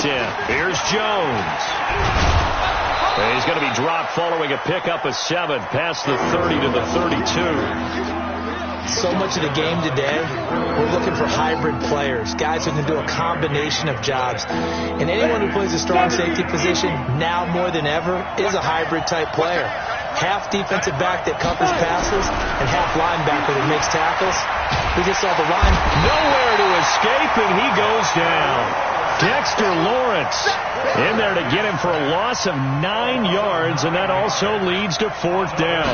in. Here's Jones. He's going to be dropped following a pickup of 7 past the 30 to the 32. So much of the game today, we're looking for hybrid players, guys who can do a combination of jobs. And anyone who plays a strong safety position, now more than ever, is a hybrid-type player. Half defensive back that covers passes and half linebacker that makes tackles. We just saw the line. Nowhere to escape, and he goes down. Dexter Lawrence in there to get him for a loss of 9 yards, and that also leads to 4th down.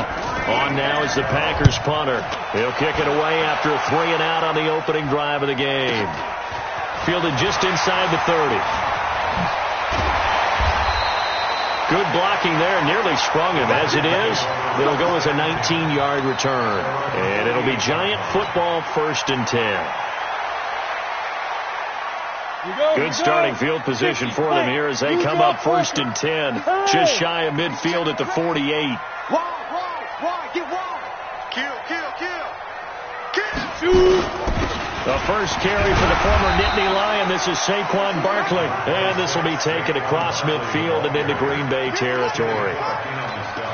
On now is the Packers punter. He'll kick it away after a 3-and-out on the opening drive of the game. Fielded just inside the 30. Good blocking there, nearly sprung him. As it is, it'll go as a 19-yard return. And it'll be Giant football, 1st and 10. Good starting field position for them here as they come up 1st and 10. Just shy of midfield at the 48. Wide, get wide. Kill. The first carry for the former Nittany Lion. This is Saquon Barkley. And this will be taken across midfield and into Green Bay territory.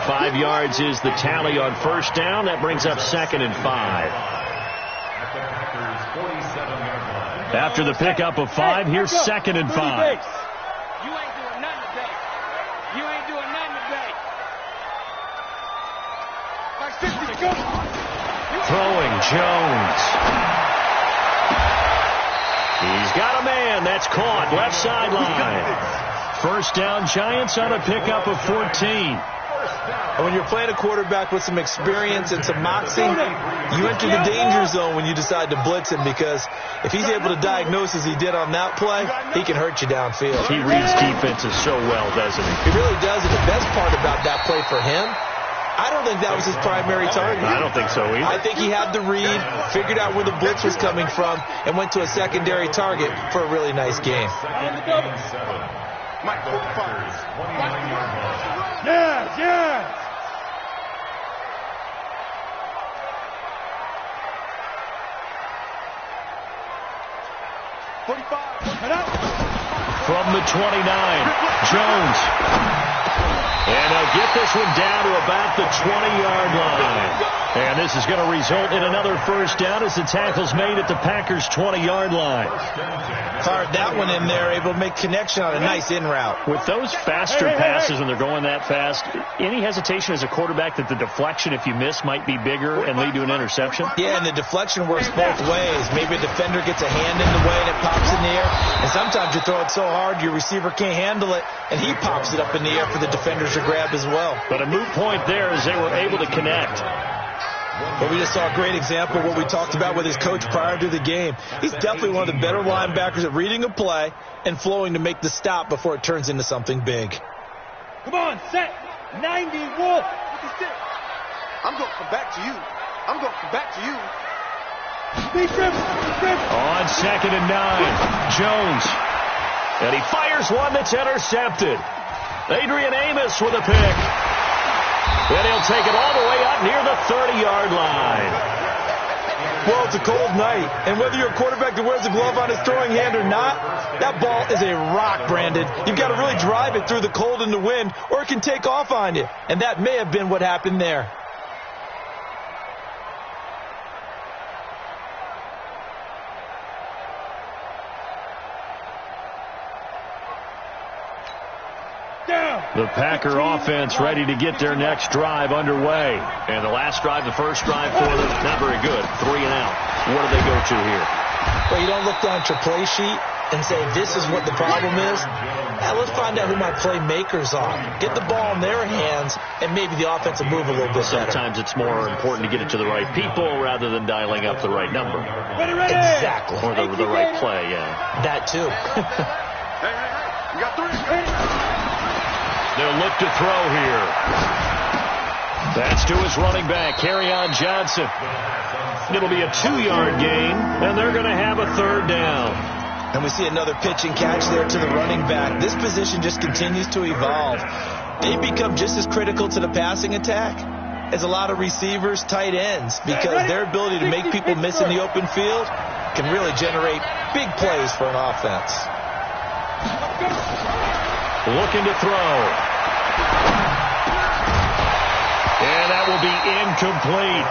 5 yards is the tally on 1st down. That brings up 2nd and 5. After the pickup of 5, here's 2nd and 5. You ain't doing nothing today. You ain't doing nothing today. Like 50, go. Throwing Jones. He's got a man. That's caught. Left sideline. 1st down, Giants on a pickup of 14. And when you're playing a quarterback with some experience and some moxie, you enter the danger zone when you decide to blitz him, because if he's able to diagnose as he did on that play, he can hurt you downfield. He reads defenses so well, doesn't he? He really does, and the best part about that play for him, I don't think that was his primary target. I don't think so either. I think he had the read, figured out where the blitz was coming from, and went to a secondary target for a really nice game. Yeah. From the 29, Jones. And they'll get this one down to about the 20-yard line. And this is going to result in another 1st down as the tackle's made at the Packers' 20-yard line. Fired that one in there, able to make connection on a nice in route. With those faster passes and they're going that fast, any hesitation as a quarterback that the deflection, if you miss, might be bigger and lead to an interception? Yeah, and the deflection works both ways. Maybe a defender gets a hand in the way and it pops in the air. And sometimes you throw it so hard your receiver can't handle it, and he pops it up in the air for the defenders to grab as well. But a moot point there as they were able to connect. But we just saw a great example of what we talked about with his coach prior to the game. He's definitely one of the better linebackers at reading a play and flowing to make the stop before it turns into something big. Come on, set. 90, Wolf. I'm going to come back to you. On 2nd and 9, Jones. And he fires one that's intercepted. Adrian Amos with a pick. And he'll take it all the way up near the 30-yard line. Well, it's a cold night, and whether you're a quarterback that wears a glove on his throwing hand or not, that ball is a rock, Brandon. You've got to really drive it through the cold and the wind, or it can take off on you. And that may have been what happened there. The Packer offense ready to get their next drive underway. And the last drive, the first drive for them, not very good. 3-and-out. What do they go to here? Well, you don't look down at your play sheet and say, this is what the problem is. Now, let's find out who my playmakers are. Get the ball in their hands, and maybe the offense will move a little bit better. Sometimes it's more important to get it to the right people rather than dialing up the right number. Exactly. Or the right play, yeah. That, too. You got 3. They'll look to throw here. That's to his running back, Kerryon Johnson. It'll be a 2-yard gain, and they're going to have a 3rd down. And we see another pitch and catch there to the running back. This position just continues to evolve. They become just as critical to the passing attack as a lot of receivers, tight ends, because their ability to make people miss in the open field can really generate big plays for an offense. Looking to throw. And that will be incomplete.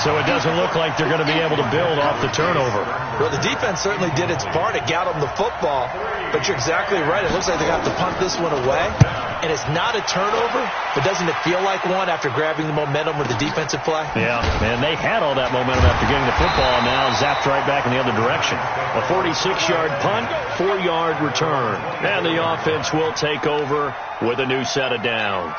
So it doesn't look like they're going to be able to build off the turnover. Well, the defense certainly did its part. It got them the football. But you're exactly right. It looks like they got to punt this one away. And it's not a turnover, but doesn't it feel like one after grabbing the momentum with the defensive play? Yeah, and they had all that momentum after getting the football, and now zapped right back in the other direction. A 46-yard punt, 4-yard return. And the offense will take over with a new set of downs.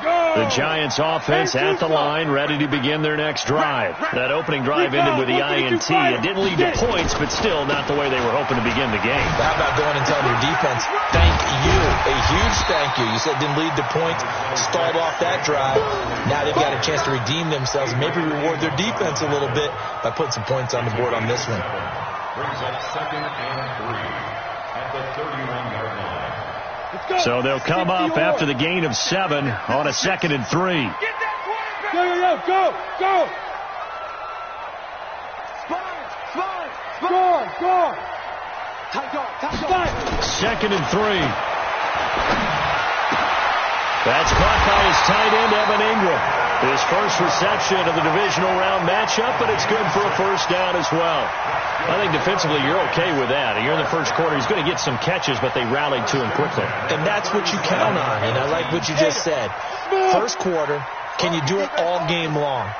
The Giants offense at the line, ready to begin their next drive. That opening drive ended with the INT. It didn't lead to points, but still not the way they were hoping to begin the game. How about going and telling your defense, thank you, a huge thank you. You said it didn't lead to points, stalled off that drive. Now they've got a chance to redeem themselves and maybe reward their defense a little bit by putting some points on the board on this one. Brings up 2nd and 3 at the 31-yard line. So they'll come up after the gain of 7 on a 2nd and 3. Go. Score. 2nd and 3. That's caught by his tight end, Evan Ingram. His first reception of the divisional round matchup, but it's good for a first down as well. I think defensively you're okay with that. You're in the first quarter. He's going to get some catches, but they rallied to him quickly. And that's what you count on, and I like what you just said. First quarter, can you do it all game long?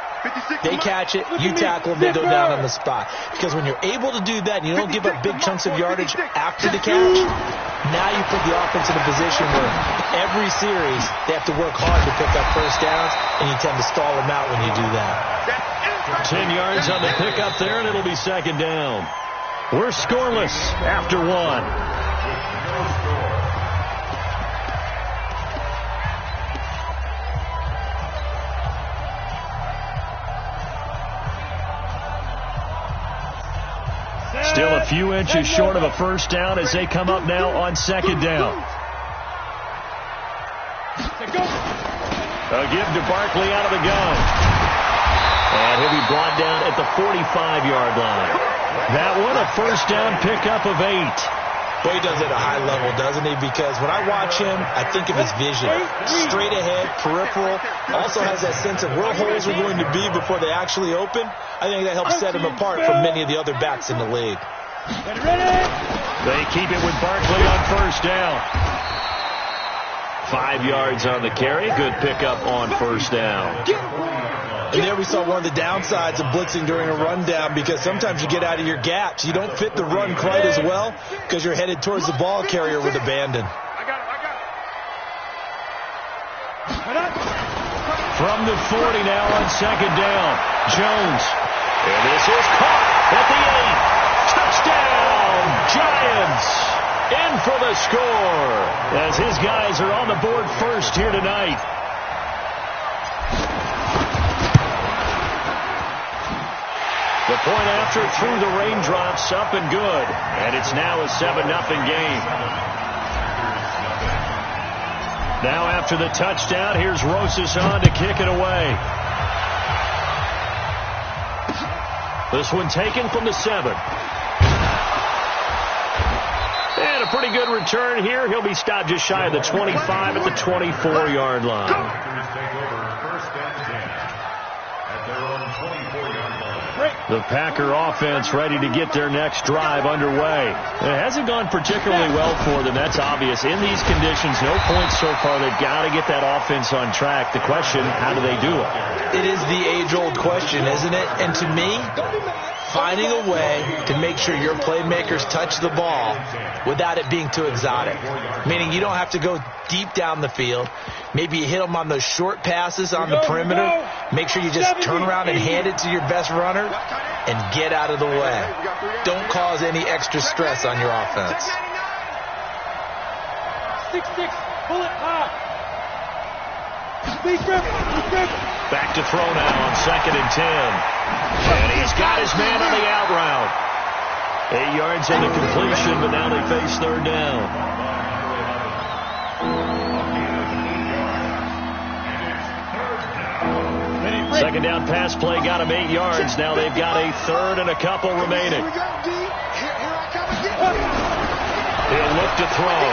They catch it, you tackle them, they go down on the spot. Because when you're able to do that and you don't give up big chunks of yardage after the catch, now you put the offense in a position where every series they have to work hard to pick up first downs, and you tend to stall them out when you do that. 10 yards on the pickup there, and it'll be 2nd down. We're scoreless after 1. Still a few inches short of a first down as they come up now on 2nd down. A give to Barkley out of the gun. And he'll be brought down at the 45-yard line. That one, a first down pickup of 8. Well, he does it at a high level, doesn't he? Because when I watch him, I think of his vision. Straight ahead, peripheral. Also has that sense of where holes are going to be before they actually open. I think that helps set him apart from many of the other backs in the league. They keep it with Barkley on first down. 5 yards on the carry. Good pickup on first down. And there we saw one of the downsides of blitzing during a rundown, because sometimes you get out of your gaps. You don't fit the run quite as well because you're headed towards the ball carrier with abandon. From the 40 now on 2nd down. Jones. And this is caught at the 8. Touchdown, Giants. In for the score as his guys are on the board first here tonight. The point after through the raindrops, up and good. And it's now a 7-0 game. Now after the touchdown, here's Rosas on to kick it away. This one taken from the 7. And a pretty good return here. He'll be stopped just shy of the 25 at the 24-yard line. The Packer offense ready to get their next drive underway. It hasn't gone particularly well for them. That's obvious. In these conditions, no points so far. They've got to get that offense on track. The question, how do they do it? It is the age-old question, isn't it? And to me, finding a way to make sure your playmakers touch the ball without it being too exotic. Meaning you don't have to go deep down the field. Maybe you hit them on those short passes on the perimeter. Make sure you just turn around and hand it to your best runner and get out of the way. Don't cause any extra stress on your offense. 6-6, pull it high. Back to throw now on 2nd and 10. And he's got his man on the out route. 8 yards on the completion, but now they face 3rd down. Second down pass play got him 8 yards. Now they've got a 3rd and a couple remaining. left to throw.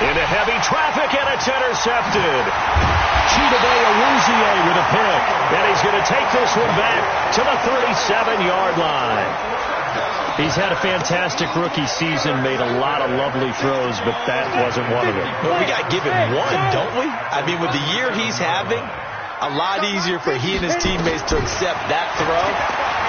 Into heavy traffic, and it's intercepted. Chidobe Awuzie with a pick, and he's going to take this one back to the 37-yard line. He's had a fantastic rookie season, made a lot of lovely throws, but that wasn't one of them. Well, we got to give him one, don't we? I mean, with the year he's having, a lot easier for he and his teammates to accept that throw,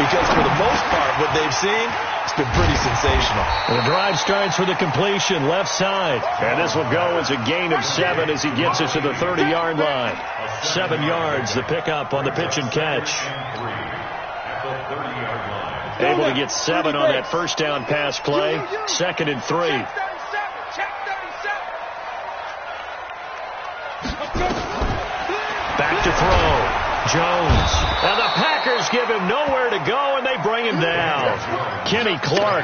because for the most part, what they've seen, it's been pretty sensational. The drive starts with a completion, left side. And this will go as a gain of 7 as he gets us to the 30-yard line. 7 yards, the pickup on the pitch and catch. Able to get 7 on that first down pass play. 2nd and 3. Back to throw. Jones. And the Packers give him nowhere to go, and they bring him down. Kenny Clark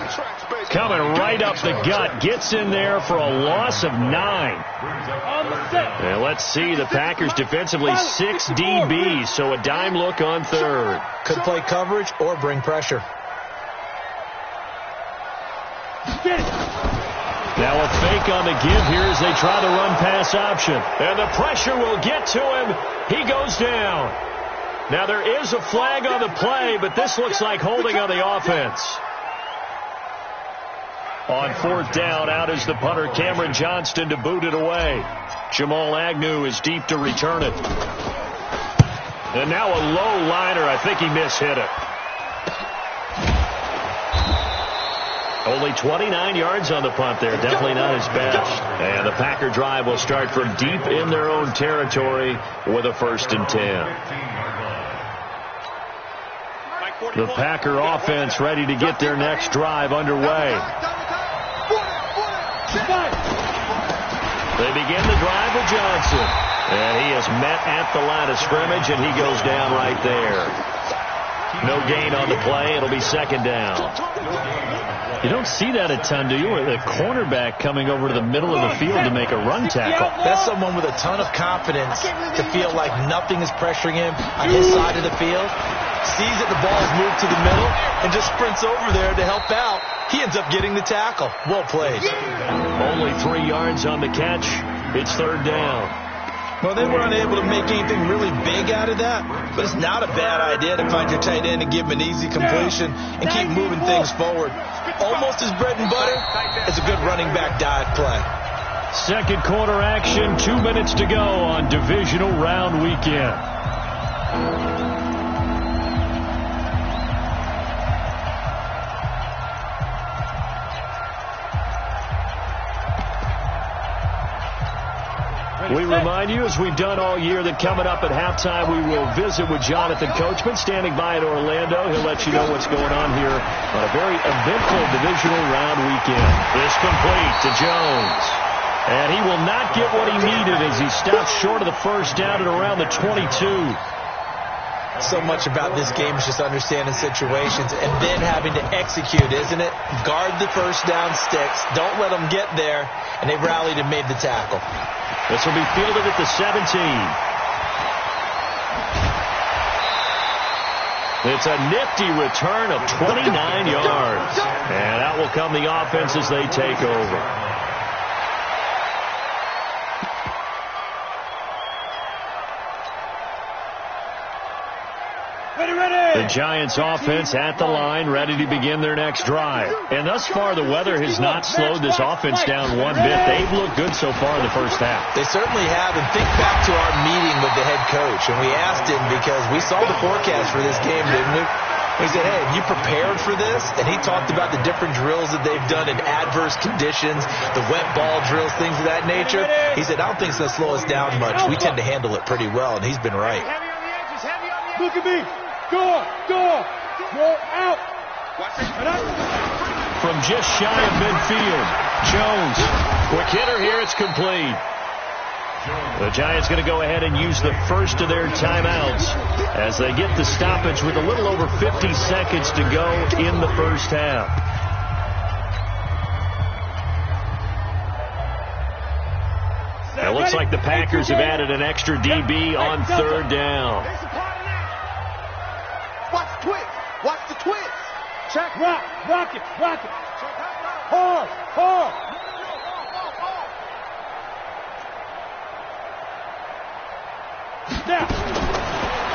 coming right up the gut. Gets in there for a loss of 9. And let's see, the Packers defensively 6 DBs, so a dime look on 3rd. Could play coverage or bring pressure. Now a fake on the give here as they try the run-pass option. And the pressure will get to him. He goes down. Now there is a flag on the play, but this looks like holding on the offense. On 4th down, out is the punter, Cameron Johnston, to boot it away. Jamal Agnew is deep to return it. And now a low liner. I think he mishit it. Only 29 yards on the punt there. Definitely not his best. And the Packer drive will start from deep in their own territory with a 1st and 10. The Packer offense ready to get their next drive underway. They begin the drive with Johnson. And he is met at the line of scrimmage, and he goes down right there. No gain on the play. It'll be 2nd down. You don't see that a ton, do you? Or the cornerback coming over to the middle of the field to make a run tackle. That's someone with a ton of confidence to feel like nothing is pressuring him on his side of the field. Sees that the ball is moved to the middle and just sprints over there to help out. He ends up getting the tackle. Well played. Only 3 yards on the catch. It's 3rd down. Well, they were unable to make anything really big out of that, but it's not a bad idea to find your tight end and give him an easy completion and keep moving things forward. Almost his bread and butter is a good running back dive play. 2nd quarter action, 2 minutes to go on divisional round weekend. We remind you, as we've done all year, that coming up at halftime, we will visit with Jonathan Coachman, standing by in Orlando. He'll let you know what's going on here on a very eventful divisional round weekend. It's complete to Jones. And he will not get what he needed as he stops short of the 1st down at around the 22. So much about this game is just understanding situations and then having to execute, isn't it? Guard the 1st down sticks. Don't let them get there. And they rallied and made the tackle. This will be fielded at the 17. It's a nifty return of 29 yards. And out will come the offense as they take over. The Giants offense at the line, ready to begin their next drive. And thus far, the weather has not slowed this offense down one bit. They've looked good so far in the 1st half. They certainly have. And think back to our meeting with the head coach. And we asked him, because we saw the forecast for this game, didn't we? He said, hey, have you prepared for this? And he talked about the different drills that they've done in adverse conditions, the wet ball drills, things of that nature. He said, I don't think it's going to slow us down much. We tend to handle it pretty well, and he's been right. Look at me. Go out. From just shy of midfield, Jones. Quick hitter here, it's complete. The Giants going to go ahead and use the first of their timeouts as they get the stoppage with a little over 50 seconds to go in the 1st half. It looks like the Packers have added an extra DB on 3rd down. Watch the twist. Check. Rock it. Hard. Hard. Now.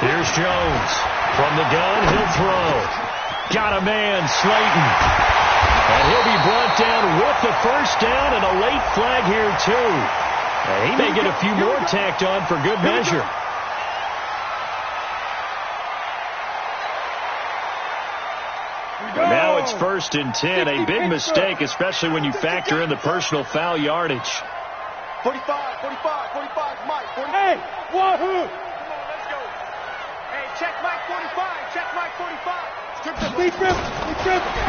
Here's Jones. From the gun, he'll throw. Got a man, Slayton. And he'll be brought down with the first down and a late flag here, too. He may get a few more tacked on for good measure. Now it's 1st and 10. A big mistake, especially when you factor in the personal foul yardage. 45, 45, 45, Mike. 40. Hey, wahoo! Come on, let's go. Hey, check Mike 45. Check Mike 45.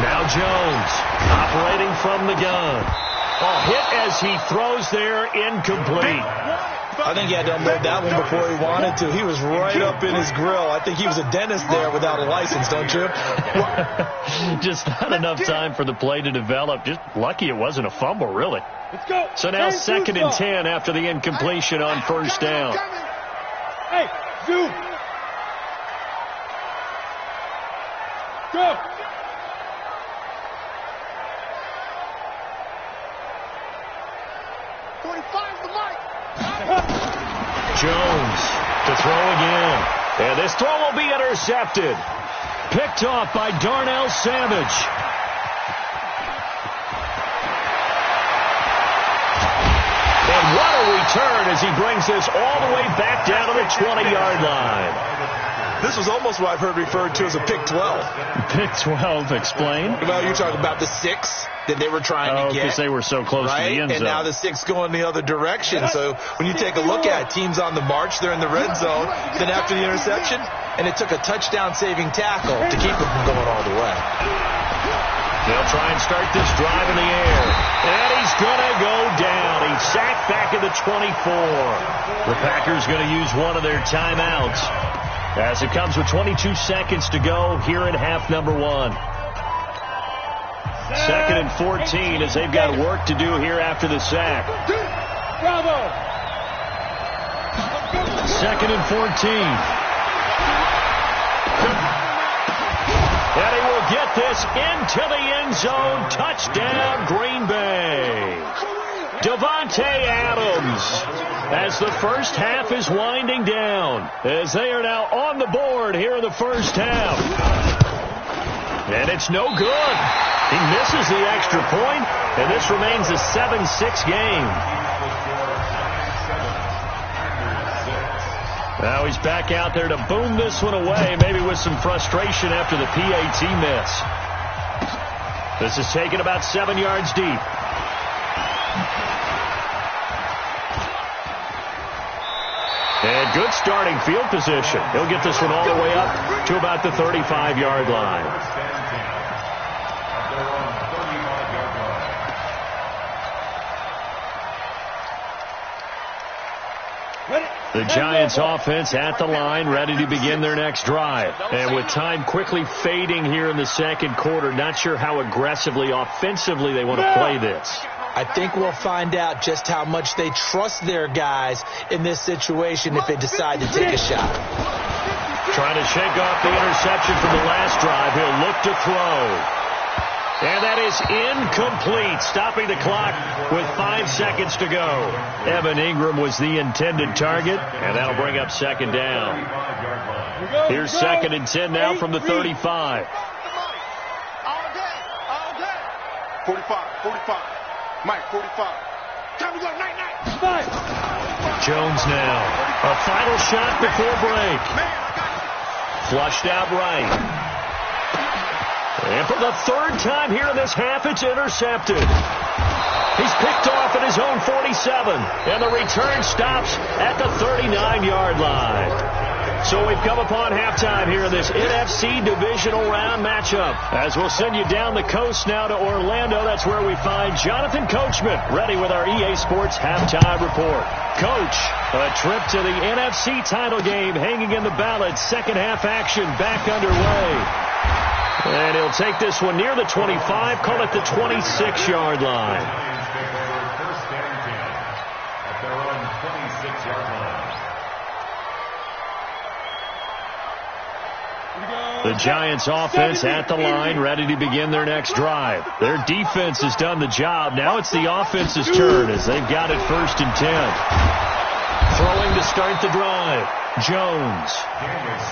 Now Jones operating from the gun. A hit as he throws there, incomplete. I think he had to unload that one before he wanted to. He was right up in his grill. I think he was a dentist there without a license, don't you? Just not enough time for the play to develop. Just lucky it wasn't a fumble, really. Let's go. So now 2nd and 10 after the incompletion on first down. Hey, zoom. Go. Jones to throw again. And this throw will be intercepted. Picked off by Darnell Savage. And what a return as he brings this all the way back down to the 20-yard line. This was almost what I've heard referred to as a pick 12. Pick 12, explain. Well, you're talking about the 6 that they were trying to get. Because they were so close to the end zone. And now the 6 going the other direction. So when you take a look at teams on the march, they're in the red zone. Then after the interception, and it took a touchdown-saving tackle to keep them from going all the way. They'll try and start this drive in the air. And he's going to go down. He's sacked back at the 24. The Packers going to use one of their timeouts as it comes with 22 seconds to go here in half number 1. 2nd and 14 as they've got work to do here after the sack. Bravo. 2nd and 14. And he will get this into the end zone. Touchdown, Green Bay. Davante Adams as the first half is winding down, as they are now on the board here in the first half. And it's no good. He misses the extra point, and this remains a 7-6 game. Now he's back out there to boom this one away, maybe with some frustration after the PAT miss. This is taken about 7 yards deep. And good starting field position. He'll get this one all the way up to about the 35-yard line. The Giants offense at the line, ready to begin their next drive. And with time quickly fading here in the second quarter, not sure how aggressively, offensively they want to play this. I think we'll find out just how much they trust their guys in this situation if they decide to take a shot. Trying to shake off the interception from the last drive. He'll look to throw. And that is incomplete, stopping the clock with 5 seconds to go. Evan Ingram was the intended target, and that'll bring up second down. Here's 2nd and 10 now from the 35. All day. 45. Mike, 45. Time to go, night. Jones now. A final shot before break. Flushed out right. And for the 3rd time here in this half, it's intercepted. He's picked off at his own 47, and the return stops at the 39-yard line. So we've come upon halftime here in this NFC divisional round matchup. As we'll send you down the coast now to Orlando, that's where we find Jonathan Coachman, ready with our EA Sports halftime report. Coach, a trip to the NFC title game hanging in the balance. Second half action back underway. And he'll take this one near the 25, call it the 26-yard line. The Giants offense at the line, ready to begin their next drive. Their defense has done the job. Now it's the offense's turn as they've got it 1st and 10. Throwing to start the drive. Jones.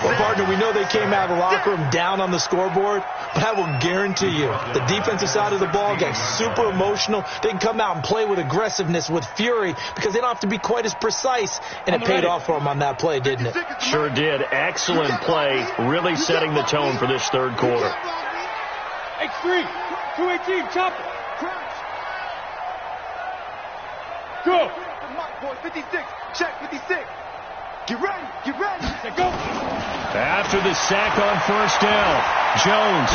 Well, partner, we know they came out of the locker room down on the scoreboard, but I will guarantee you the defensive side of the ball got super emotional. They can come out and play with aggressiveness, with fury, because they don't have to be quite as precise, and it paid off for them on that play, didn't it? Sure did. Excellent play, really setting the tone for this third quarter. X3, 218, chop. Go. 56, check 56. Get ready, get ready. Go. After the sack on 1st down, Jones.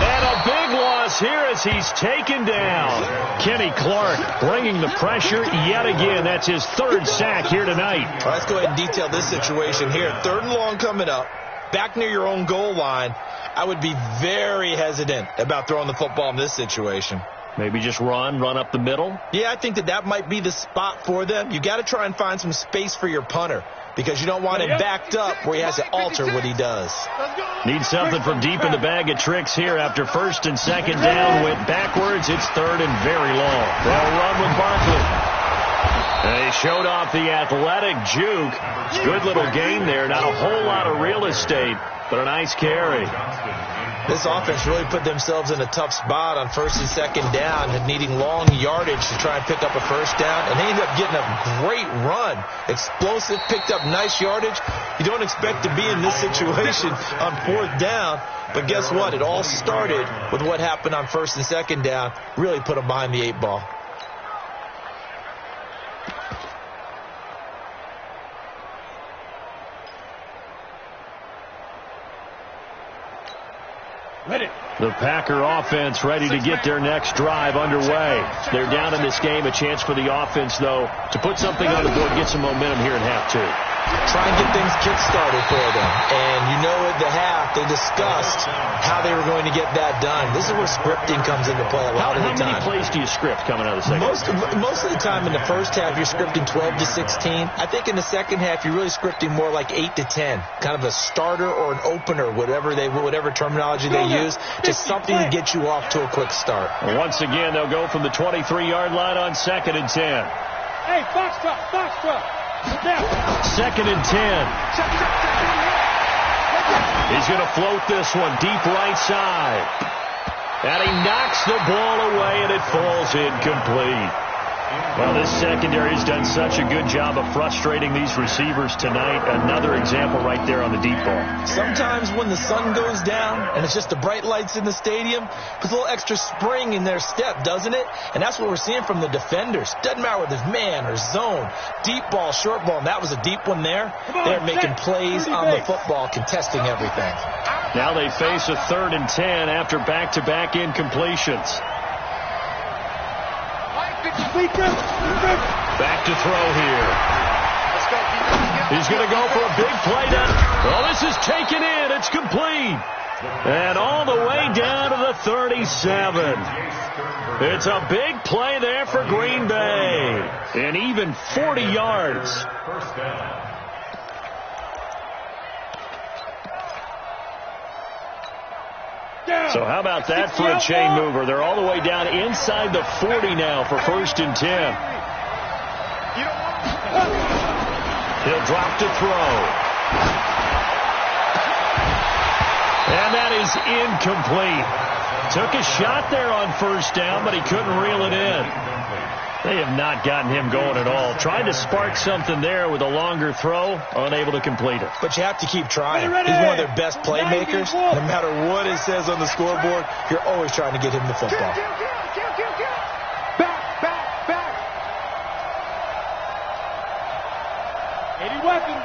And a big loss here as he's taken down. Kenny Clark bringing the pressure yet again. That's his 3rd sack here tonight. All right, let's go ahead and detail this situation here. 3rd and long coming up, back near your own goal line. I would be very hesitant about throwing the football in this situation. Maybe just run up the middle? Yeah, I think that might be the spot for them. You got to try and find some space for your punter because you don't want him backed up where he has to alter what he does. Need something from deep in the bag of tricks here after 1st and 2nd down. Went backwards. It's 3rd and very long. They'll run with Barkley. They showed off the athletic juke. Good little gain there. Not a whole lot of real estate, but a nice carry. This offense really put themselves in a tough spot on 1st and 2nd down and needing long yardage to try and pick up a 1st down. And they ended up getting a great run. Explosive, picked up nice yardage. You don't expect to be in this situation on 4th down. But guess what? It all started with what happened on 1st and 2nd down. Really put them behind the 8 ball. Ready. The Packer offense ready to get their next drive underway. They're down in this game. A chance for the offense, though, to put something on the board, get some momentum here in half 2. Try and get things kick-started for them. And you know at the half, they discussed how they were going to get that done. This is where scripting comes into play a lot of the time. How many plays do you script coming out of the second? Most of the time in the first half, you're scripting 12 to 16. I think in the second half, you're really scripting more like 8 to 10. Kind of a starter or an opener, whatever terminology they use. Just something to get you off to a quick start. Once again, they'll go from the 23-yard line on 2nd and 10. Hey, foxtrot. 2nd and 10. He's going to float this one deep right side. And he knocks the ball away, and it falls incomplete. Well, this secondary has done such a good job of frustrating these receivers tonight. Another example right there on the deep ball. Sometimes when the sun goes down and it's just the bright lights in the stadium, puts a little extra spring in their step, doesn't it? And that's what we're seeing from the defenders. Doesn't matter whether it's man or zone, deep ball, short ball, and that was a deep one there. They're making plays on the football, contesting everything. Now they face a 3rd and 10 after back-to-back incompletions. Back to throw here. He's going to go for a big play down. Well, this is taken in. It's complete. And all the way down to the 37. It's a big play there for Green Bay. And even 40 yards. So how about that for a chain mover? They're all the way down inside the 40 now for 1st and 10. He'll drop to throw. And that is incomplete. Took a shot there on 1st down, but he couldn't reel it in. They have not gotten him going at all. Tried to spark something there with a longer throw, unable to complete it. But you have to keep trying. He's one of their best playmakers. No matter what it says on the scoreboard, you're always trying to get him the football. Back. 80 weapon.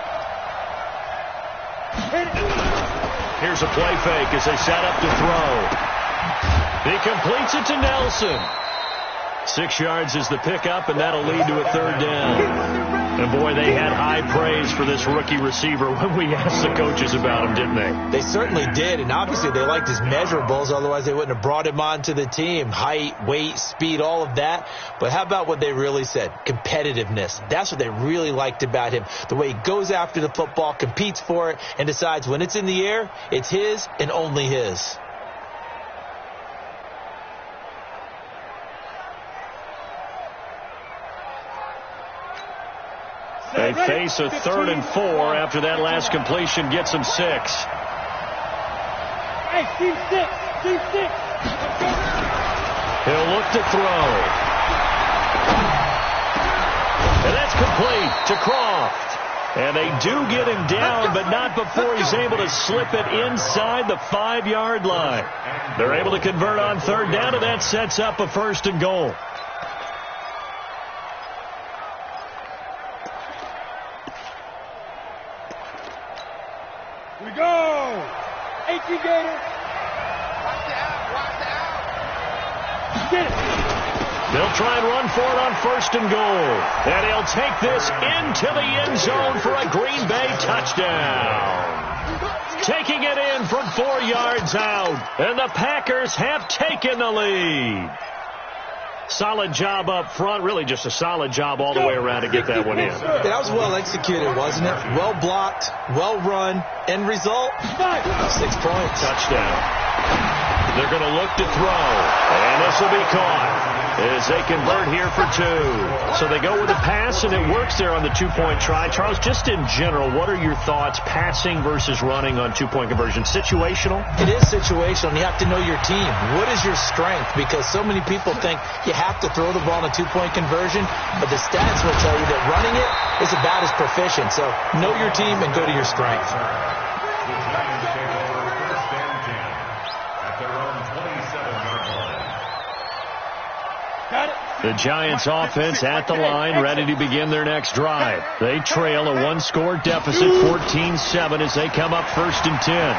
Here's a play fake as they set up to throw. He completes it to Nelson. 6 yards is the pickup, and that'll lead to a 3rd down. And boy, they had high praise for this rookie receiver when we asked the coaches about him, didn't they? They certainly did, and obviously they liked his measurables, otherwise they wouldn't have brought him onto the team. Height, weight, speed, all of that. But how about what they really said? Competitiveness. That's what they really liked about him. The way he goes after the football, competes for it, and decides when it's in the air, it's his and only his. They face a 3rd and 4 after that last completion gets them 6. Hey, team 6. Team 6. He'll look to throw. And that's complete to Croft. And they do get him down, but not before he's able to slip it inside the 5-yard line. They're able to convert on 3rd down, and that sets up a 1st and goal. We go. 18 Gators. Watch the out. Get it. They'll try and run for it on 1st and goal. And he'll take this into the end zone for a Green Bay touchdown. Taking it in from 4 yards out. And the Packers have taken the lead. Solid job up front. Really just a solid job all the way around to get that one in. Yeah, that was well executed, wasn't it? Well blocked, well run. End result, 6 points. Touchdown. They're going to look to throw. And this will be caught as they convert here for 2. So they go with a pass, and it works there on the 2-point try. Charles, just in general, what are your thoughts passing versus running on 2-point conversion? Situational? It is situational, and you have to know your team. What is your strength? Because so many people think you have to throw the ball in a 2-point conversion, but the stats will tell you that running it is about as proficient. So know your team and go to your strength. The Giants take over 1st and 10 at their own 27-yard line. Got it. The Giants offense at the line, ready to begin their next drive. They trail a 1-score deficit, 14-7, as they come up 1st and 10.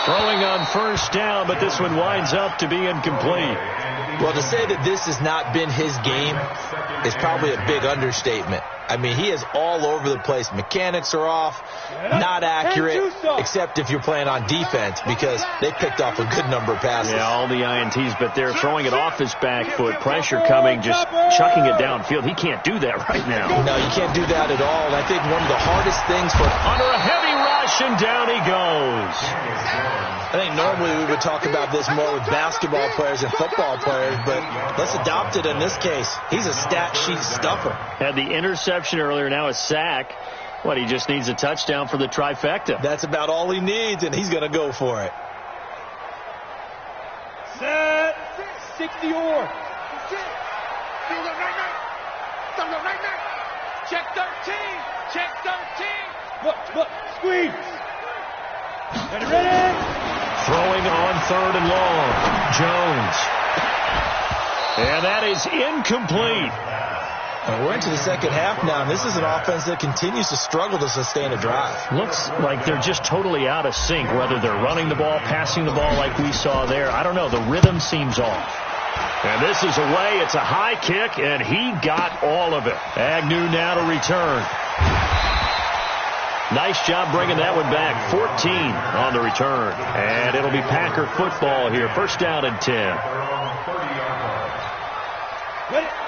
Throwing on 1st down, but this one winds up to be incomplete. Well, to say that this has not been his game is probably a big understatement. I mean, he is all over the place. Mechanics are off, not accurate, except if you're playing on defense, because they picked off a good number of passes. Yeah, all the INTs, but they're throwing it off his back foot. Pressure coming, just chucking it downfield. He can't do that right now. No, you can't do that at all. And I think one of the hardest things for... Under a heavy rush, and down he goes. I think normally we would talk about this more with basketball players and football players, but let's adopt it in this case. He's a stat sheet stuffer. Had the interception earlier, now a sack. What, he just needs a touchdown for the trifecta. That's about all he needs, and he's going to go for it. Set. 60 or. Check 13. Check 13. Look. Squeeze. Ready. Throwing on 3rd and long. Jones. And that is incomplete. We're into the second half now, and this is an offense that continues to struggle to sustain a drive. Looks like they're just totally out of sync, whether they're running the ball, passing the ball like we saw there. I don't know. The rhythm seems off. And this is away. It's a high kick, and he got all of it. Agnew now to return. Nice job bringing that one back. 14 on the return. And it'll be Packer football here. 1st down and 10.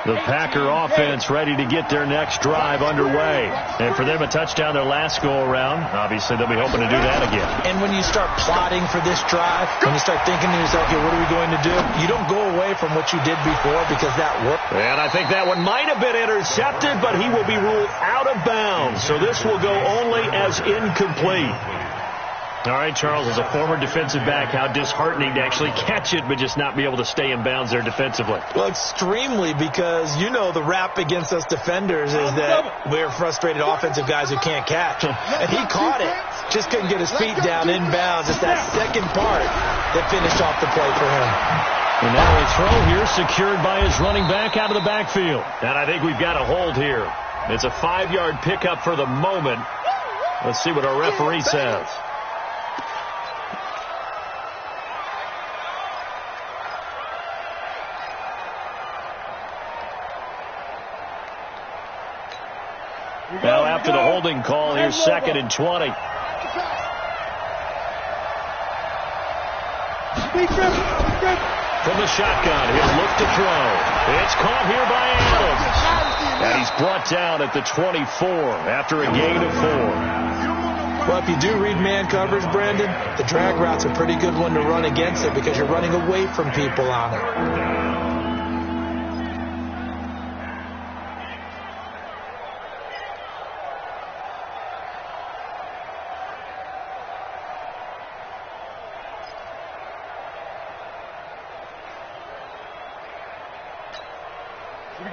The Packer offense ready to get their next drive underway. And for them, a touchdown their last go-around. Obviously, they'll be hoping to do that again. And when you start plotting for this drive, when you start thinking to yourself, okay, what are we going to do? You don't go away from what you did before because that worked. And I think that one might have been intercepted, but he will be ruled out of bounds. So this will go only as incomplete. All right, Charles, as a former defensive back, how disheartening to actually catch it but just not be able to stay in bounds there defensively. Well, extremely, because you know the rap against us defenders is that we're frustrated offensive guys who can't catch. And he caught it. Just couldn't get his feet down in bounds. It's that second part that finished off the play for him. And now a throw here secured by his running back out of the backfield. And I think we've got a hold here. It's a 5-yard pickup for the moment. Let's see what our referee says. Now after the holding call, here's 2nd and 20. From the shotgun, he'll look to throw. It's caught here by Adams. And he's brought down at the 24 after a gain of 4. Well, if you do read man coverage, Brandon, the drag route's a pretty good one to run against it because you're running away from people on it.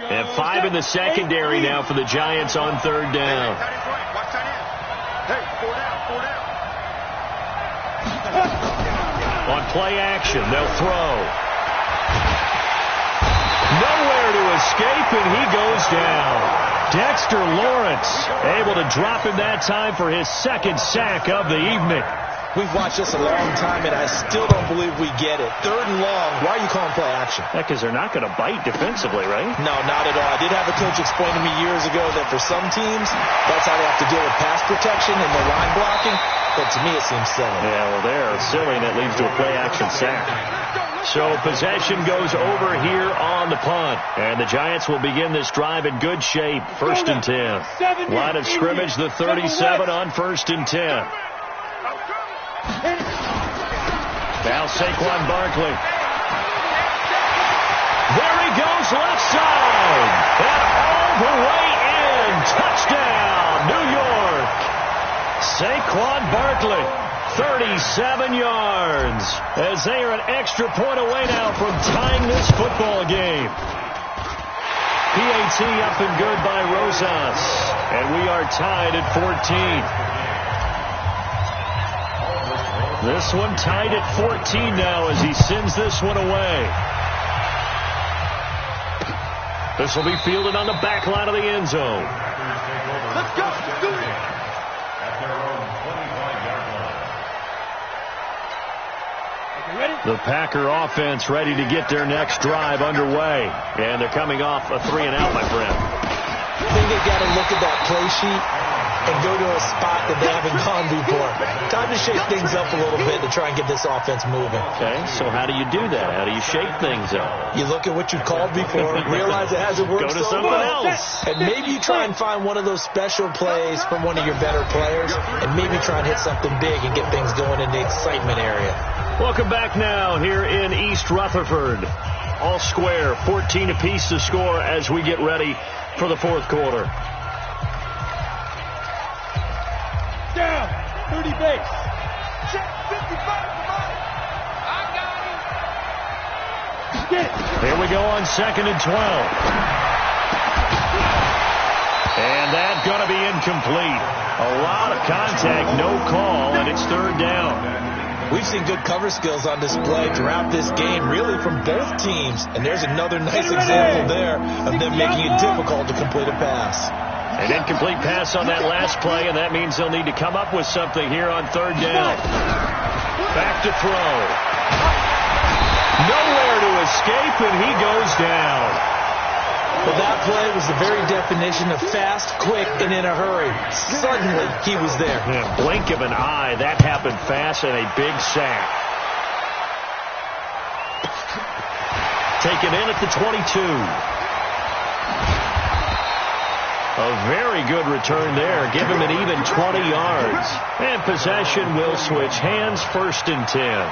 And 5 in the secondary now for the Giants on 3rd down. Hey, 4 down. On play action, they'll throw. Nowhere to escape, and he goes down. Dexter Lawrence able to drop him that time for his 2nd sack of the evening. We've watched this a long time, and I still don't believe we get it. 3rd and long, why are you calling play action? Because they're not going to bite defensively, right? No, not at all. I did have a coach explain to me years ago that for some teams, that's how they have to deal with pass protection and the line blocking. But to me, it seems silly. Yeah, well, they're silly, and it leads to a play-action sack. So possession goes over here on the punt. And the Giants will begin this drive in good shape. 1st and 10. Line of scrimmage, the 37 on 1st and 10. Now Saquon Barkley. There he goes, left side. And all the way in. Touchdown, New York. Saquon Barkley, 37 yards. As they are an extra point away now from tying this football game. PAT up and good by Rosas. And we are tied at 14. This one tied at 14 now as he sends this one away. This will be fielded on the back line of the end zone. Let's go. At their own 25-yard line. The Packer offense ready to get their next drive underway. And they're coming off a 3-and-out, my friend. I think they've got to look at that play sheet and go to a spot that they haven't gone before. Time to shake things up a little bit to try and get this offense moving. Okay, so how do you do that? How do you shake things up? You look at what you've called before, realize it hasn't worked Go to so something well. else. And maybe you try and find one of those special plays from one of your better players, and maybe try and hit something big and get things going in the excitement area. Welcome back now here in East Rutherford. All square, 14 apiece to score as we get ready for the 4th quarter. Down. 30 base. Check 55. I got him. Here we go on 2nd and 12. And that's going to be incomplete. A lot of contact, no call, and it's 3rd down. We've seen good cover skills on display throughout this game, really from both teams. And there's another nice example there of them making it difficult to complete a pass. An incomplete pass on that last play, and that means they'll need to come up with something here on 3rd down. Back to throw. Nowhere to escape, and he goes down. Well, that play was the very definition of fast, quick, and in a hurry. Suddenly, he was there. Yeah, blink of an eye, that happened fast, and a big sack. Taken in at the 22. A very good return there. Give him an even 20 yards. And possession will switch hands. 1st and 10.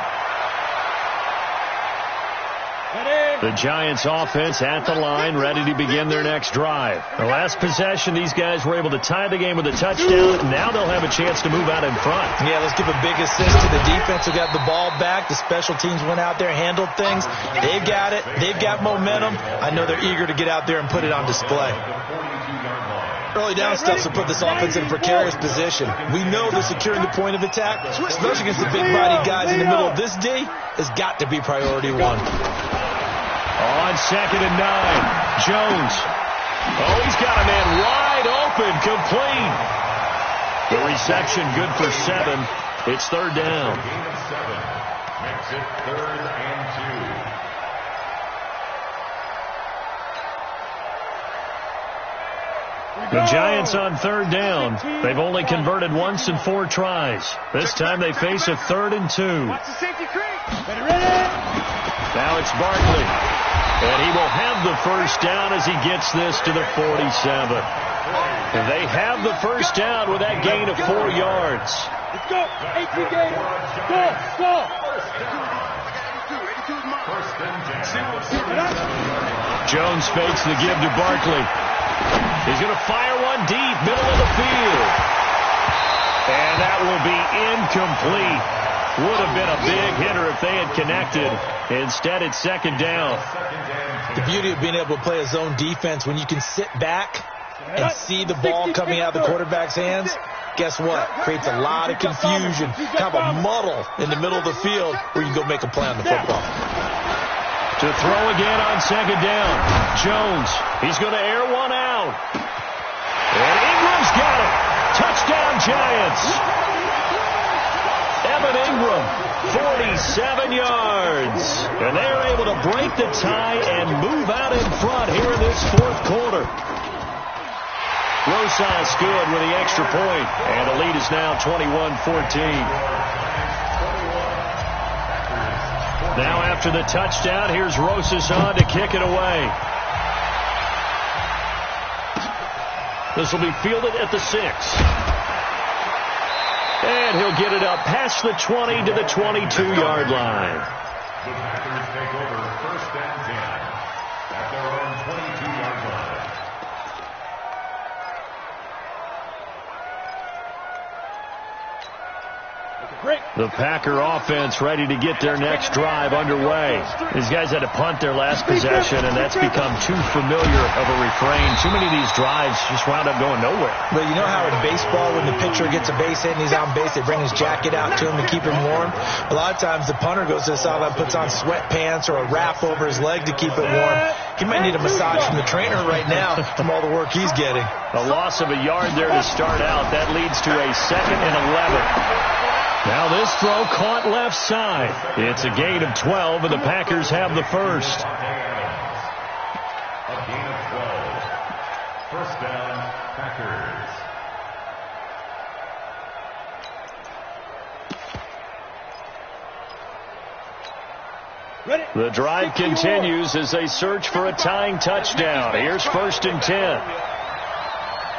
The Giants offense at the line, ready to begin their next drive. The last possession, these guys were able to tie the game with a touchdown. Now they'll have a chance to move out in front. Yeah, let's give a big assist to the defense who got the ball back. The special teams went out there, handled things. They've got it. They've got momentum. I know they're eager to get out there and put it on display. Early down steps will put this offense in a precarious position. We know that securing the point of attack, especially against the big-bodied guys in the middle of this D, has got to be priority 1. On 2nd and 9, Jones. Oh, he's got a man wide open, complete. The reception good for 7. It's 3rd down. Gain of 7 makes it 3rd and 2. The Giants on third down. They've only converted once in 4 tries. This time they face a 3rd and 2. Watch the safety creep. Now it's Barkley. And he will have the first down as he gets this to the 47. And they have the first down with that gain of 4 yards. Let's go. 18 games. Go. Jones fakes the give to Barkley. He's going to fire one deep, middle of the field. And that will be incomplete. Would have been a big hitter if they had connected. Instead, it's 2nd down. The beauty of being able to play a zone defense, when you can sit back and see the ball coming out of the quarterback's hands, guess what? Creates a lot of confusion, kind of a muddle in the middle of the field where you can go make a play on the football. To throw again on 2nd down. Jones, he's going to air one out. And Ingram's got it. Touchdown, Giants. Evan Ingram, 47 yards. And they're able to break the tie and move out in front here in this 4th quarter. Rosas good with the extra point. And the lead is now 21-14. Now after the touchdown, here's Rosas on to kick it away. This will be fielded at the 6. And he'll get it up past the 20 to the 22-yard line. The Packers take over 1st and 10 at their own 22-yard line. The Packer offense ready to get their next drive underway. These guys had to punt their last possession, and that's become too familiar of a refrain. Too many of these drives just wound up going nowhere. Well, you know how in baseball, when the pitcher gets a base hit and he's on base, they bring his jacket out to him to keep him warm. A lot of times the punter goes to the sideline, puts on sweatpants or a wrap over his leg to keep it warm. He might need a massage from the trainer right now from all the work he's getting. A loss of a yard there to start out. That leads to a 2nd and 11. Now this throw caught left side. It's a gain of 12, and the Packers have the first. A gain of 12. First down, Packers. The drive continues as they search for a tying touchdown. Here's 1st and 10.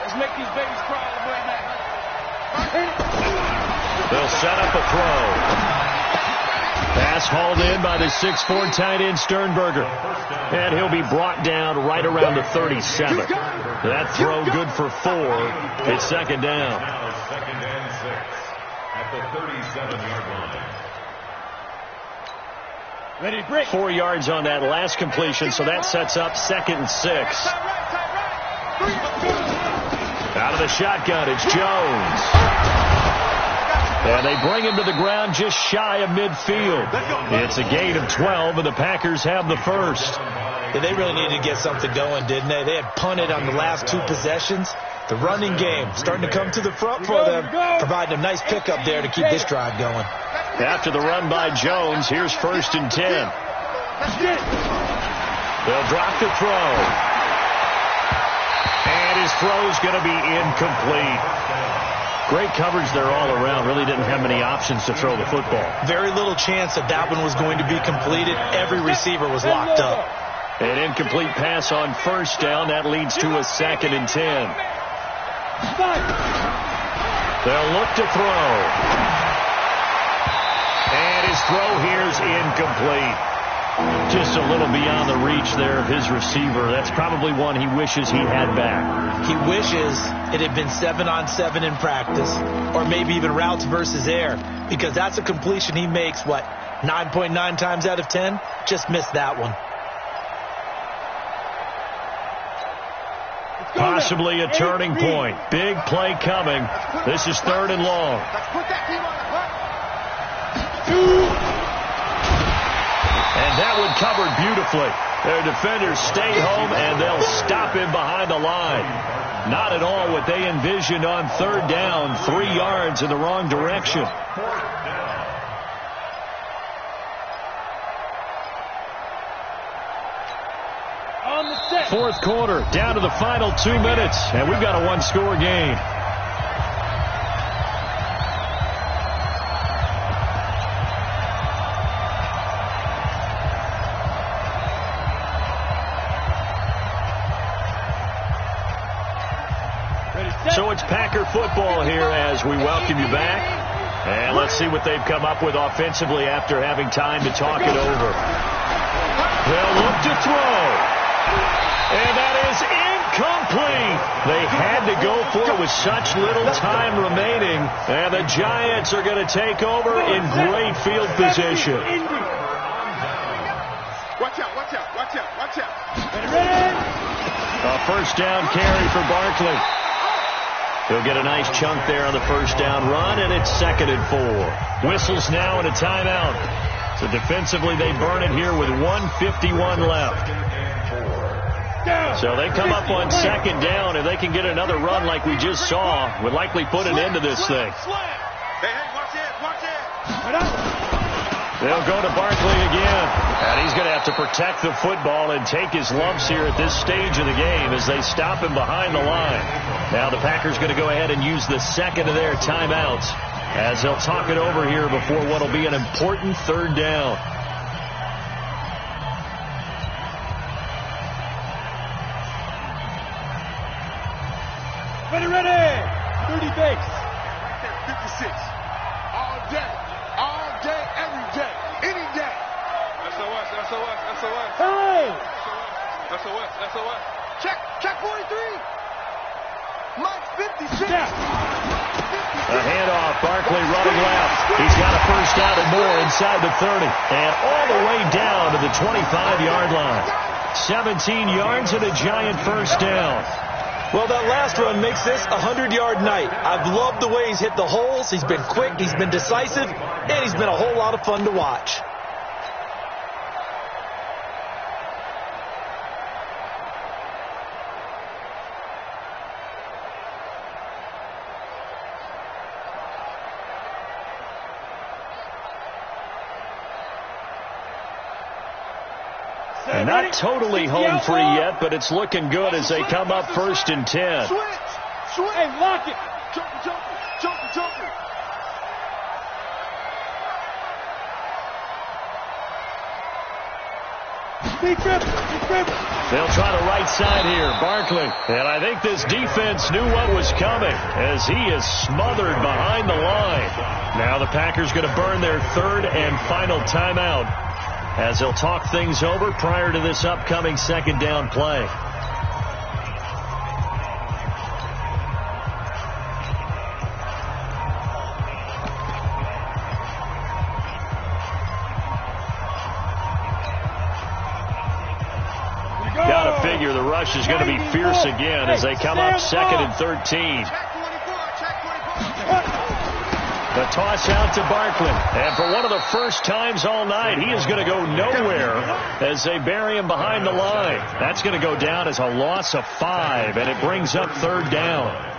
Let's make these babies cry right now. They'll set up a throw. Pass hauled in by the 6'4" tight end Sternberger. And he'll be brought down right around the 37. That throw good for 4. It's 2nd down. Now 2nd and 6 at the 37-yard line. Ready, break. 4 yards on that last completion, so that sets up 2nd and 6. Out of the shotgun, it's Jones. And they bring him to the ground just shy of midfield. It's a gain of 12, and the Packers have the first. Yeah, they really needed to get something going, didn't they? They had punted on the last 2 possessions. The running game starting to come to the front for them, providing a nice pickup there to keep this drive going. After the run by Jones, here's 1st and 10. They'll drop the throw. And his throw's going to be incomplete. Great coverage there all around. Really didn't have many options to throw the football. Very little chance that one was going to be completed. Every receiver was locked up. An incomplete pass on 1st down. That leads to a 2nd and 10. They'll look to throw. And his throw here's incomplete. Just a little beyond the reach there of his receiver. That's probably one he wishes he had back. He wishes it had been 7-on-7 in practice, or maybe even routes versus air, because that's a completion he makes, 9.9 times out of 10? Just missed that one. Possibly a turning point. Big play coming. This is 3rd and long. And that one covered beautifully. Their defenders stay home, and they'll stop him behind the line. Not at all what they envisioned on 3rd down. 3 yards in the wrong direction. Fourth quarter, down to the final 2 minutes, and we've got a one-score game. So it's Packer football here as we welcome you back. And let's see what they've come up with offensively after having time to talk it over. They'll look to throw. And that is incomplete. They had to go for it with such little time remaining. And the Giants are going to take over in great field position. Watch out, watch out, watch out, watch out. A first down carry for Barkley. He'll get a nice chunk there on the first down run, and it's 2nd and 4. Whistles now and a timeout. So defensively, they burn it here with 1:51 left. So they come up on 2nd down. If they can get another run like we just saw, would likely put an end to this thing. Hey, watch it, watch it. They'll go to Barkley again. And he's going to have to protect the football and take his lumps here at this stage of the game as they stop him behind the line. Now the Packers going to go ahead and use the second of their timeouts as they'll talk it over here before what will be an important 3rd down. Ready. 30 base. 56. All day, every day, any day. SOS. Hey! SOS. Check 43. Mike 56. A handoff, Barkley running left. He's got a first down and more inside the 30. And all the way down to the 25-yard line. 17 yards and a Giant first down. Well, that last run makes this a 100-yard night. I've loved the way he's hit the holes. He's been quick, he's been decisive, and he's been a whole lot of fun to watch. And not totally home free yet, but it's looking good as they come up 1st and 10. Switch. Hey, lock it. Jumper. Big trip. They'll try the right side here, Barkley. And I think this defense knew what was coming as he is smothered behind the line. Now the Packers going to burn their 3rd and final timeout as they'll talk things over prior to this upcoming 2nd down play. Got to figure the rush is going to be fierce again as they come up 2nd and 13. The toss out to Barkley. And for one of the first times all night, he is going to go nowhere as they bury him behind the line. That's going to go down as a loss of 5, and it brings up 3rd down.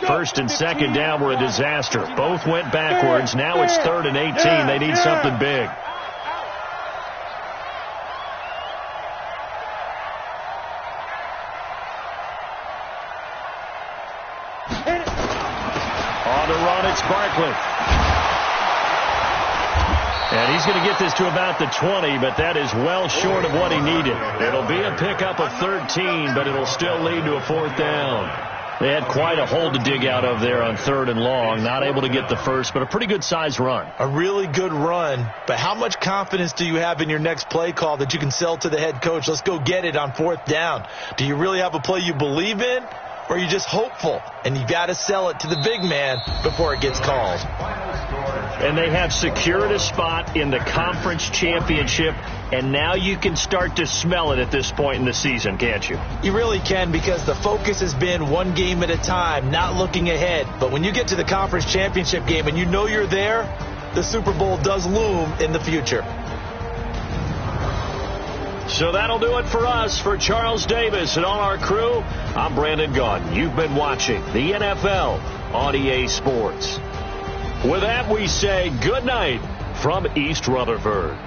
First and 2nd down were a disaster. Both went backwards. Now it's 3rd and 18. They need something big. On the run, it's Barkley. And he's going to get this to about the 20, but that is well short of what he needed. It'll be a pickup of 13, but it'll still lead to a 4th down. They had quite a hole to dig out of there on 3rd and long. Not able to get the first, but a pretty good-sized run. A really good run, but how much confidence do you have in your next play call that you can sell to the head coach? Let's go get it on 4th down. Do you really have a play you believe in, or are you just hopeful? And you got to sell it to the big man before it gets called. And they have secured a spot in the conference championship, and now you can start to smell it at this point in the season, can't you? You really can, because the focus has been one game at a time, not looking ahead. But when you get to the conference championship game and you know you're there, the Super Bowl does loom in the future. So that'll do it for us. For Charles Davis and all our crew, I'm Brandon Gaudin. You've been watching the NFL on EA Sports. With that, we say good night from East Rutherford.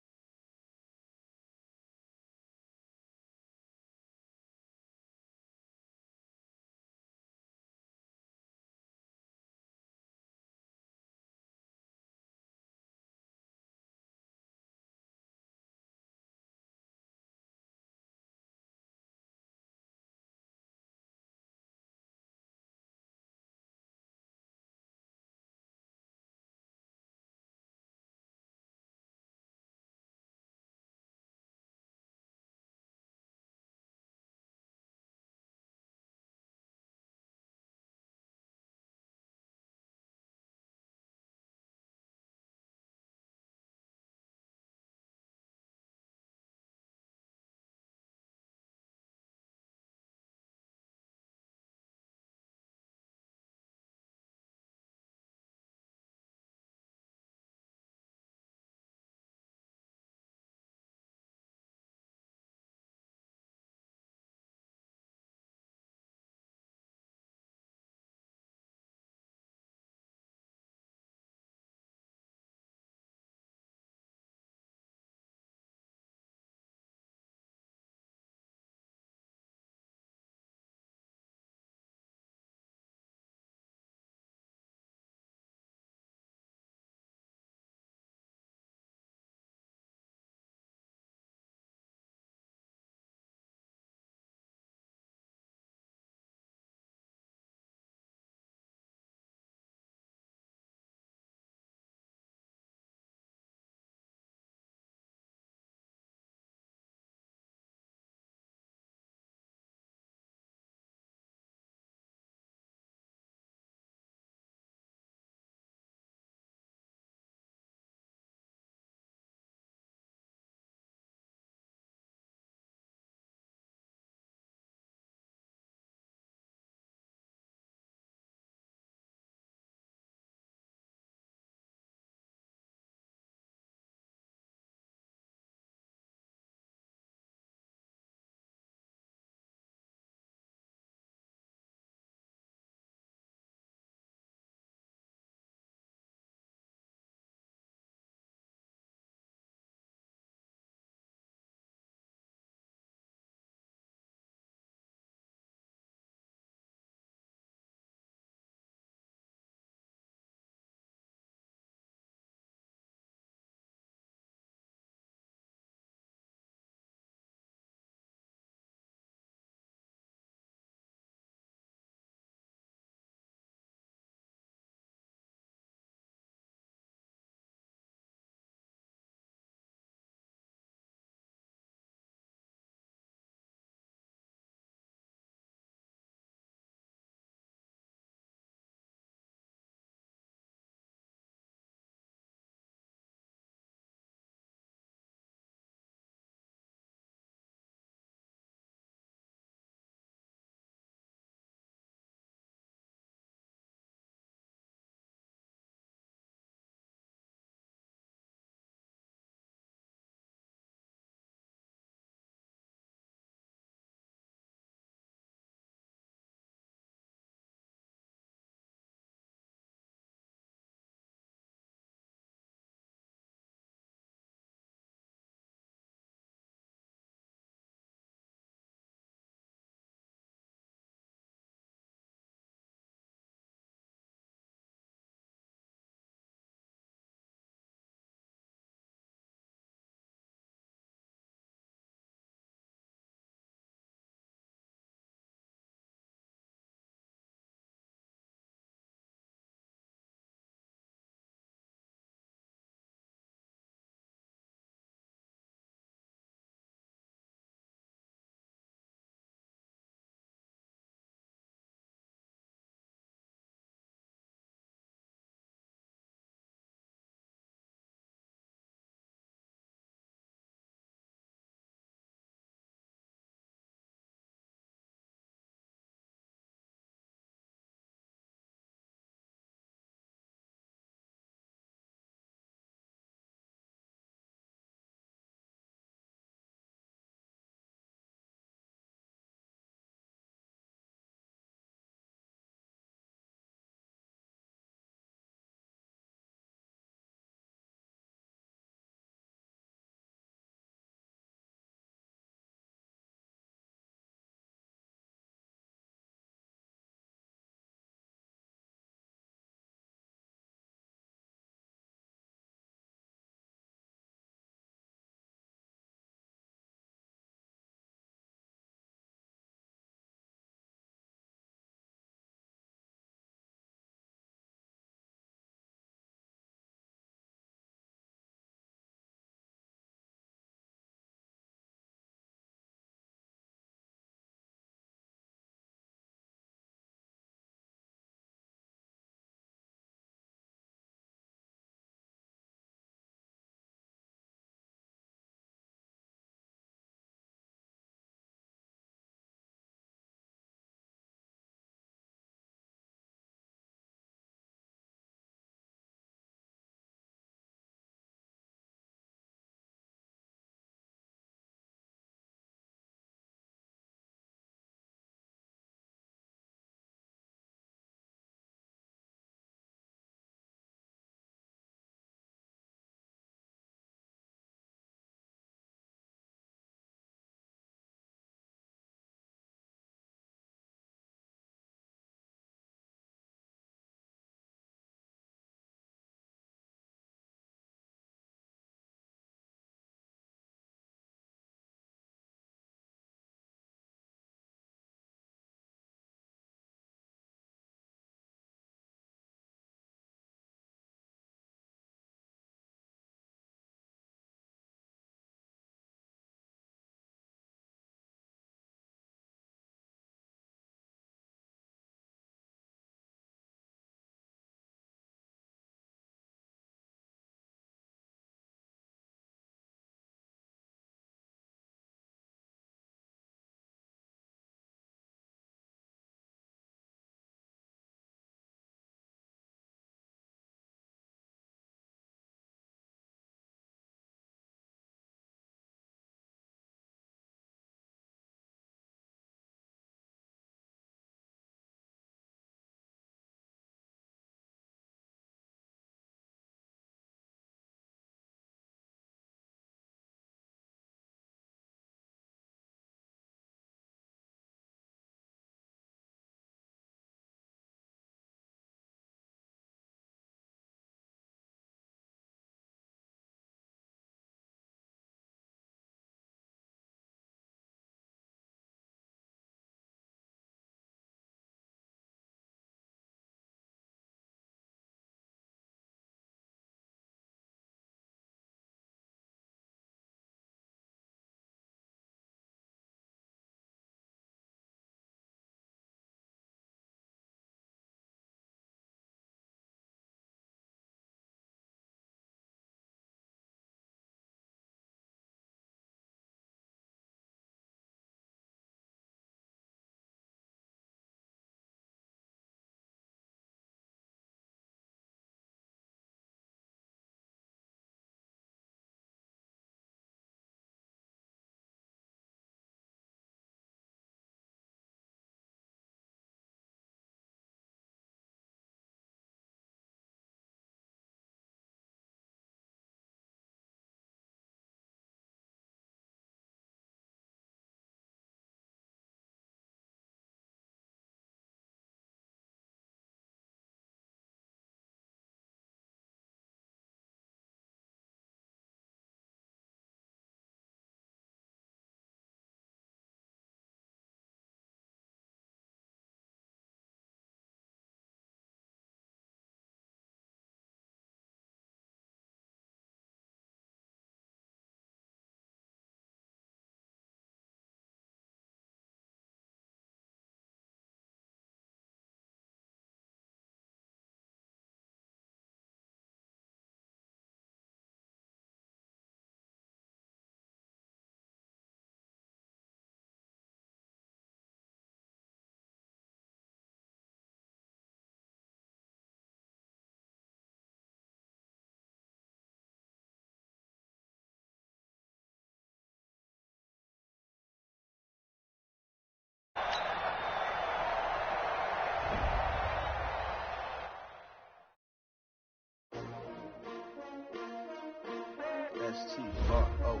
S-T-R-O.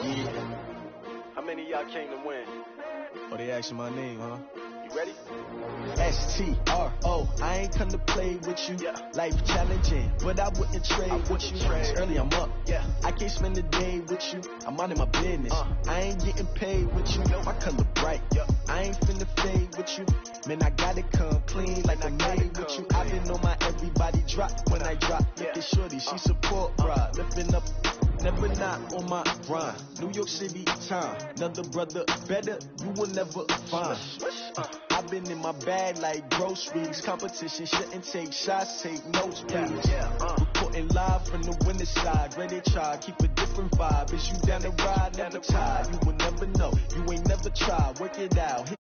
Yeah. How many of y'all came to win? Oh, they asking my name, huh? You ready? S-T-R-O. I ain't come to play with you. Life challenging, but I wouldn't trade with you. It's early, I'm up. I can't spend the day with you. I'm minding my business. I ain't getting paid with you. My color bright. I ain't finna fade with you. Man, I gotta come clean like I'm made with you. I been on my everybody drop when I drop. Look at shorty, she support, bruh. Lifting up, never not on my grind. New York City time, another brother better, you will never find. I've been in my bag like groceries. Competition shouldn't take shots, take notes, please. Reporting live from the winter side. Ready to try, keep a different vibe. Is you down the ride, never tired. You will never know, you ain't never tried. Work it out.